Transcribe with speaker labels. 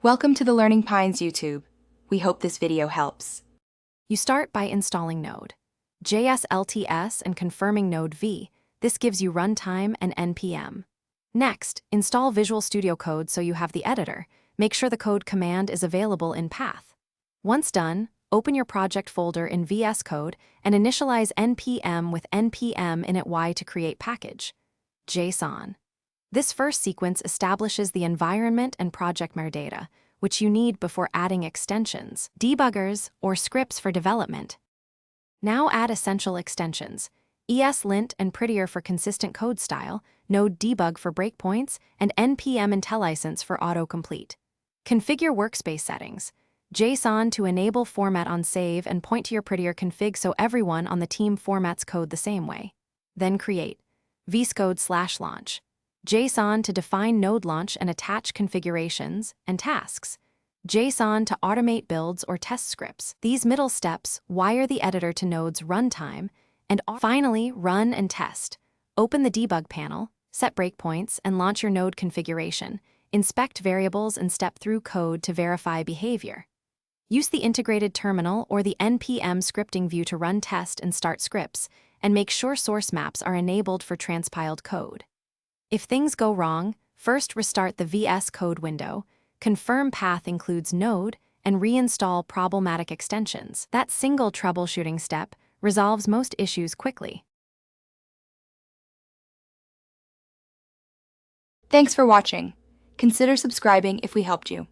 Speaker 1: Welcome to the Learning Pines YouTube. We hope this video helps.
Speaker 2: You start by installing Node.js LTS and confirming Node v. This gives you runtime and npm. Next, install Visual Studio Code so you have the editor. Make sure the code command is available in path. Once done, open your project folder in VS Code and initialize npm with npm init y to create package. JSON. This first sequence establishes the environment and project metadata, which you need before adding extensions, debuggers, or scripts for development. Now add essential extensions: ESLint and Prettier for consistent code style, Node debug for breakpoints, and npm IntelliSense for autocomplete. Configure workspace settings: JSON to enable format on save and point to your Prettier config so everyone on the team formats code the same way. Then create vscode/launch. JSON to define node launch and attach configurations and tasks. JSON to automate builds or test scripts. These middle steps wire the editor to Node's runtime, and finally run and test. Open the debug panel, set breakpoints, and launch your Node configuration. Inspect variables and step through code to verify behavior. Use the integrated terminal or the npm scripting view to run test and start scripts, and make sure source maps are enabled for transpiled code. If things go wrong, first restart the VS Code window, confirm path includes Node, and reinstall problematic extensions. That single troubleshooting step resolves most issues quickly.
Speaker 1: Thanks for watching. Consider subscribing if we helped you.